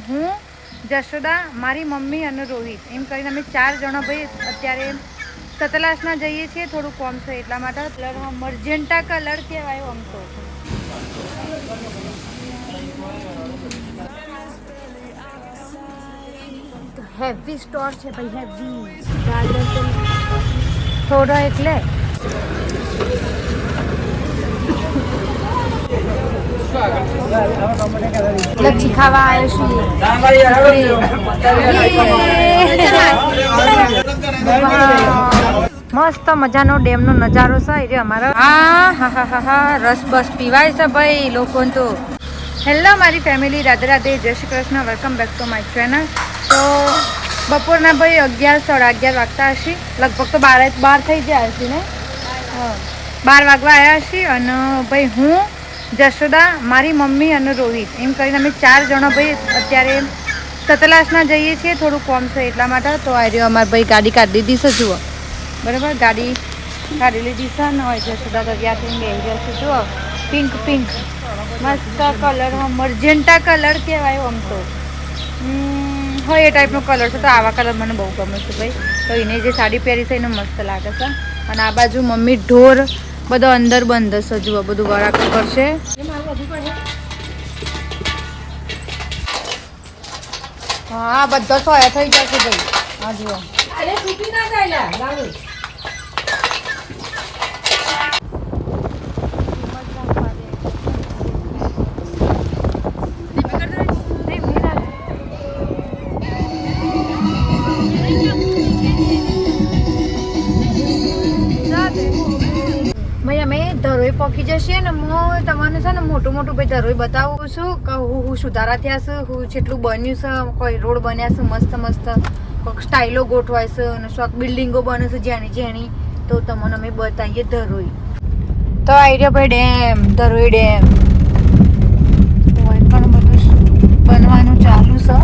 હું જશોદા, મારી મમ્મી અને રોહિત એમ કરીને અમે 4 જણા ભાઈ અત્યારે સતલાસના જઈએ છીએ. થોડું કોમ છે એટલા માટે. કલર મર્જેન્ટા કલર કહેવાય આમ તો. હેવી સ્ટોર છે ભાઈ, હેવી થોડો એટલે લચ્છી ખાવા આવ્યો મસ્ત મજાનો ડેમનો નજારો છે એટલે અમારો. હા રસ બસ પીવાય છે ભાઈ લોકો તો. હેલો મારી ફેમિલી, રાધે રાધે, જય Shri Krishna, welcome back to my channel. તો બપોરના ભાઈ 11 સાડા 11 વાગતા હશે લગભગ. તો 12 થઈ ગયા હશે ને. 12 વાગવા આવ્યા હશે. અને ભાઈ હું જશોદા, મારી મમ્મી અને રોહિત એમ કરીને અમે 4 જણા ભાઈ અત્યારે સતલાસના જઈએ છીએ. થોડું કોમ છે એટલા માટે. તો આ રહ્યો અમારે ભાઈ ગાડી કાઢી દીધી છે, જુઓ બરાબર. ગાડી કાઢી લીધી છે ને જશોદા તો ત્યાં થઈને બેસી જશે. જુઓ પિંક પિંક મસ્ત કલરમાં મર્જેન્ટા કલર કહેવાય આમ તો. હોય એ ટાઈપનો કલર છે. તો આવા કલર મને બહુ ગમે છે ભાઈ. તો એને જે સાડી પહેરી છે એને મસ્ત લાગે છે. અને આ બાજુ મમ્મી ઢોર બધો અંદર બંધ છે, જુઓ બધું વળાક કરશે. હા બધો સોયા થઈ જશે ભાઈ. હા જુઓ ભાઈ અમે ધરોઈ પહોંચી જશે ને. હું તમને છે ને મોટું ભાઈ ધરોઈ બતાવું છું કે હું સુધારા થયા છે, હું જેટલું બન્યું છે, કોઈ રોડ બન્યા છે મસ્ત કોઈક સ્ટાઇલો ગોઠવાય છે અને શોખ બિલ્ડિંગો બને છે જેની. તો તમને અમે બતાવીએ ધરોઈ. તો આવી રહ્યો ભાઈ ડેમ, ધરોઈ ડેમ. ઘણું બધું બનવાનું ચાલુ છે.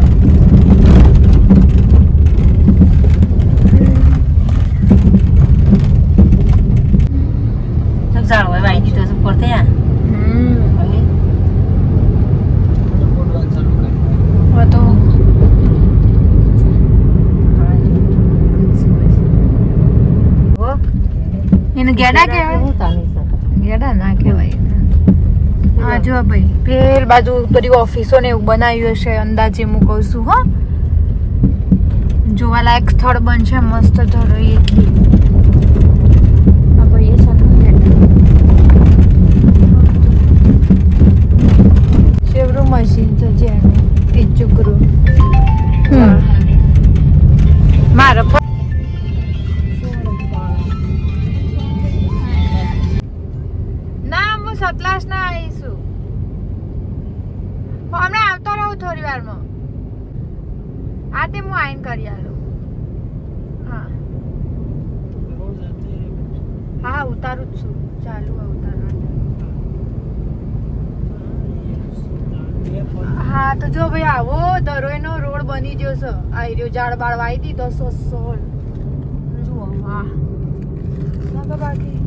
એને ગેડા કહેવાય, ગેડા ના કહેવાય. હા જો ભાઈ પેલ બાજુ બધી ઓફિસો ને એવું બનાવ્યું હશે અંદાજે હું કહું છું. હો જોવાલાયક સ્થળ બનશે મસ્ત ધરોઈ. શેવરું મશીન છે જેનું એ ચુકરું મારો સતલાસ ના આવીશું. હમણાં આવતો રહું થોડી વારમાં. આ તે હું આઈન કરી આલું. હા ઉતારું જ છું. ચાલુ ઉતારવા. હા તો જો ભાઈ આવો ધરોઈનો રોડ બની ગયો છે. આ રહ્યો ઝાડ બાળ વાઈ દીધો સોલ. જુઓ વાહ ના બાકી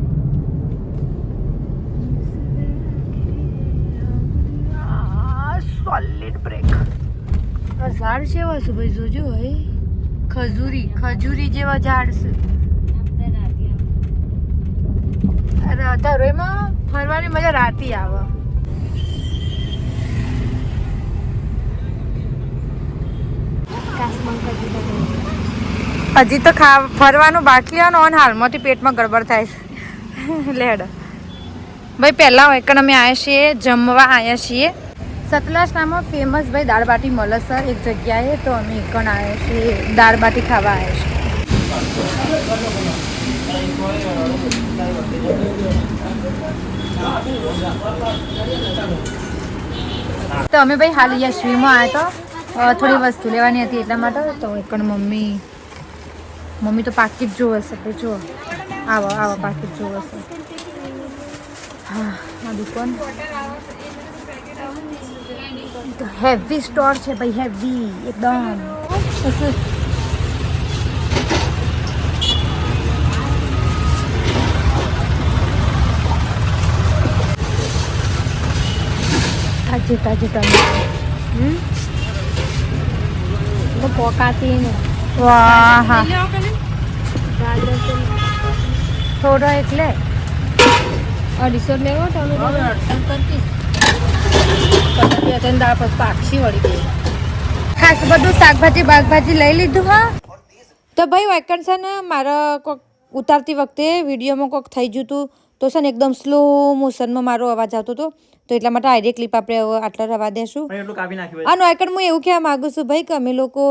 સોલિડ બ્રેક. ઝાડ જેવા છે ભાઈ, જોજો ભાઈ. ખજૂરી જેવા ઝાડ છે. ધરોઈમાં ફરવાની મજા રાતી આવે. હજી તો ફરવાનું બાકી હોય ને હાલમાંથી પેટમાં ગડબડ થાય છે. લેડ ભાઈ પહેલા હોય કે અમે આવ્યા છીએ જમવા આવ્યા છીએ. સતલાસનામાં ફેમસ ભાઈ દાળ બાટી મળે છે એક જગ્યાએ. તો અમે એકણ આવ્યા છીએ દાળ બાટી ખાવા આવ્યા છીએ. તો અમે ભાઈ હાલ યશવીમાં આવ્યા તો થોડી વસ્તુ લેવાની હતી એટલા માટે. તો એકણ મમ્મી તો પાકીટ જોવે છે કે જો આવો પાકીટ જોવે છે. હા આ દુકાન હેવી સ્ટોર છે ભાઈ, હેવી એકદમ. તાજે તાજે ટમેટો. તો પોકાતી ને વાહ હા થોડો એટલે 250 લેવો ટમેટો પાક્ષી વળી ગઈ ખાસ બધું શાકભાજી લઈ લીધું હા તો ભાઈ વેકન છે ને મારા કોઈક ઉતારતી વખતે વિડીયોમાં કોઈક થઈ ગયું હતું તો છે ને એકદમ સ્લો મોશનમાં મારો અવાજ આવતો હતો તો એટલા માટે આઈડિયા ક્લિપ આપણે આટલા રવા દેશું અને વેકન હું એવું કહેવા માગું છું ભાઈ કે અમે લોકો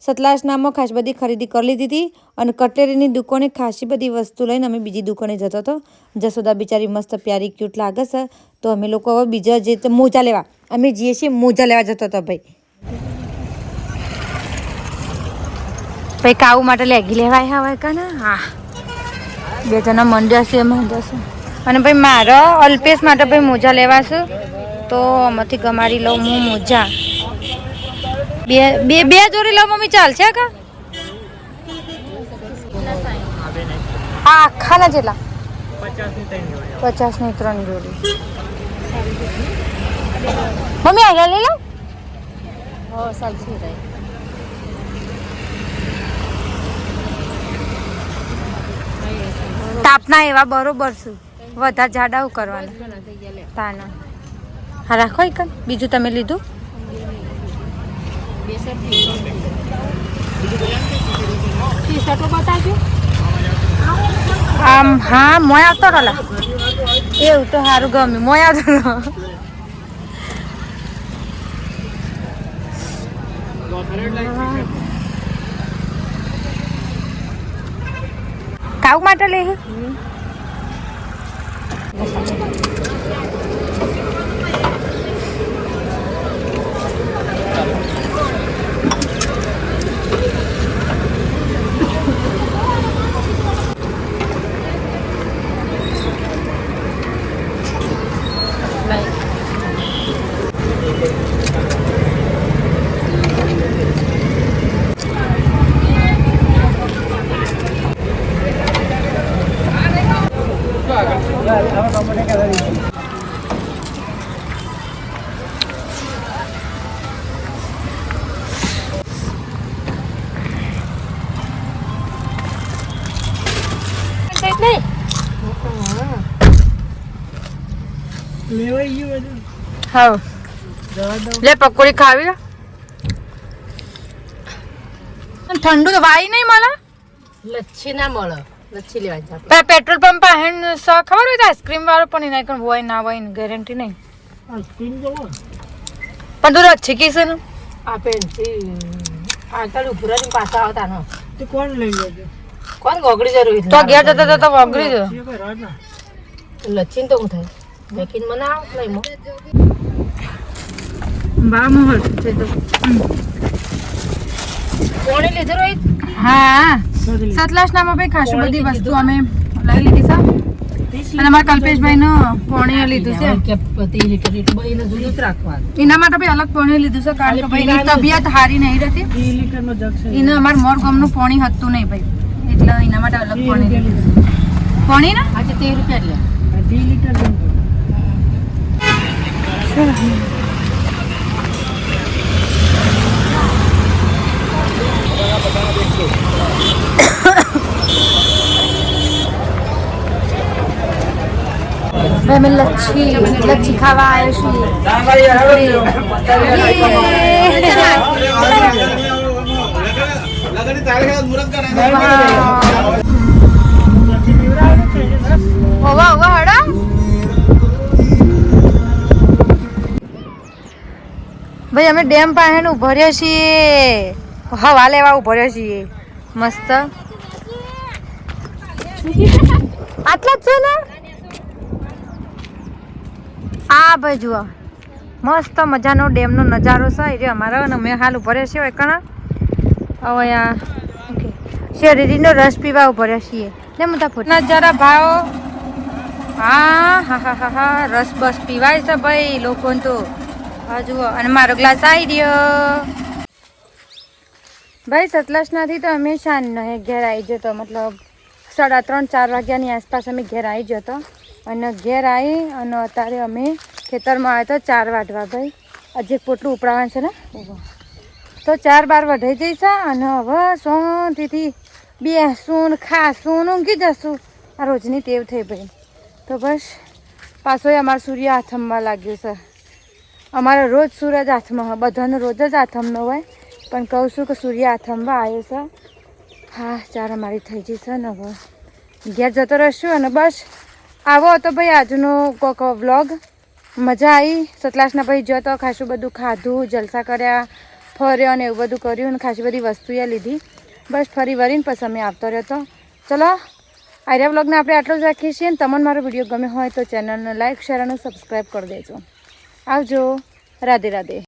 સતલાસનામાં ખાસ બધી ખરીદી કરી લીધી હતી અને કટલેરીની દુકાને ખાસી બધી વસ્તુ લઈને અમે બીજી દુકાને જતો હતો જસોદા બિચારી મસ્ત પ્યારી ક્યુટ લાગે છે તો અમે લોકો હવે બીજા જે મોજા લેવા અમે જઈએ છીએ મોજા લેવા જતો હતો ભાઈ ભાઈ કાઉ માટે લેગી લેવાય હવે કાને હા 2 જણા મંડ્યા છે અને ભાઈ મારા અલ્પેશ માટે ભાઈ મોજા લેવા છે તો આમાંથી ગમાડી લઉં હું મોજા બે જોડી લઉં મમ્મી ચાલશે કા હા આખાના જેટલા 50 ની 3 જોડી મમ્મી આગળ લઈ લો તાપના એવા બરોબર છે વધારે જાડા કરવાના તાના હા રાખો એક બીજું તમે લીધું આમ હા મોય આવતો રહલા એવું તો સારું ગમે મોય આવતો કાઉ માટે લે હા લે પકોડી ખાવી ઠંડુ તો વાઈ નહીં મળે લચ્છી ના મળે લચ્છી લેવા પેટ્રોલ પંપ પાસે ખબર હોય તો આઈસ્ક્રીમ વાળો પણ એના કણ હોય ના હોય ગેરંટી નહીં પણ તું રચ્છી કીશું ને આ પેન્સી આજકાલ ઉભરા ની પાછા આવતા નો તો કોણ લઈ લેજો કોણ ગોગડી જરૂર તો ઘેર જતા તો ગોગડી જ લચ્છી તો હું થાય લેકિન મને આવ લઈ મો બા મોહર છે તો કોણે લીધો રોહિત હા સતલાસનામાં ભાઈ ખાસી બધી વસ્તુ અમે લઈ લીધી છે અને અમારા કલ્પેશભાઈ નો પોણી લીધું છે કે 30 લીટર એટલું એને જુદું જ રાખવાનું એના માટે ભાઈ અલગ પોણી લીધું છે કારણ કે ભાઈ એની તબિયત સારી નહીં રહેતી 30 લીટર નો જગ છે એને અમાર મોર ગામનું પોણી હતું નહીં ભાઈ એટલે એના માટે અલગ પોણી લીધું પોણી ને આજે 30 રૂપિયા લે 30 લીટર भाई मैं लच्छी खावा आए છીએ ઓવા ઓવા હડા ભાઈ અમે ડેમ પાસે ઉભા રહ્યા છીએ હવા લેવા ઉભા રહ્યા છીએ મસ્ત આટલા જ છે ને આ ભાઈ જુઓ મસ્ત મજાનો ડેમનો નજારો છે એટલે અમારા અને અમે હાલ ઉભર્યા છીએ કણા હવે આ ઓકે શેરડીનો રસ પીવા ઉભર્યા છીએ ને મોટા ફોટા નજારા ભાવ હા હા હા હા હા રસ બસ પીવાય છે ભાઈ લોકોને તો હા જુઓ અને મારો ગ્લાસ આવી રહ્યો ભાઈ સતલાસનાથી તો અમે શાન ઘેર આવી જતો મતલબ 3:30-4 વાગ્યાની આસપાસ અમે ઘેર આવી જતો અને ઘેર આવી અને અત્યારે અમે ખેતરમાં આવ્યા તો 4 વાટવા ભાઈ હજી પોટલું ઉપડાવવાનું છે ને તો 4 બાર વઢાઈ જઈશ અને હવે શાંતિથી બેસું ને ખાશું ને ઊંઘી જશું. આ રોજની ટેવ થઈ ભાઈ. તો બસ પાછો અમારો સૂર્ય આથમવા લાગ્યો છે. અમારે રોજ સૂરજ આથમો હોય, બધાનો રોજ જ આથમનો હોય, પણ કહું છું કે સૂર્ય આથમવા આવ્યો છે. હા 4 અમારી થઈ જશે ને હવે ઘેર જતો રહીશું. અને બસ આવો હતો ભાઈ આજનો કોક વ્લોગ. મજા આવી. સતલાસના ભાઈ જો તો ખાસું બધું ખાધું, જલસા કર્યા, ફર્યો ને એવું બધું કર્યું અને ખાસી બધી વસ્તુએ લીધી. બસ ફરી વળીને પછી અમે આવતો રહ્યો તો. ચલો આર્યા વ્લોગને આપણે આટલું જ રાખીએ છીએ. અને તમને મારો વિડીયો ગમે હોય તો ચેનલને લાઈક, શેર અને સબસ્ક્રાઈબ કરી દેજો. આવજો. રાધે રાધે.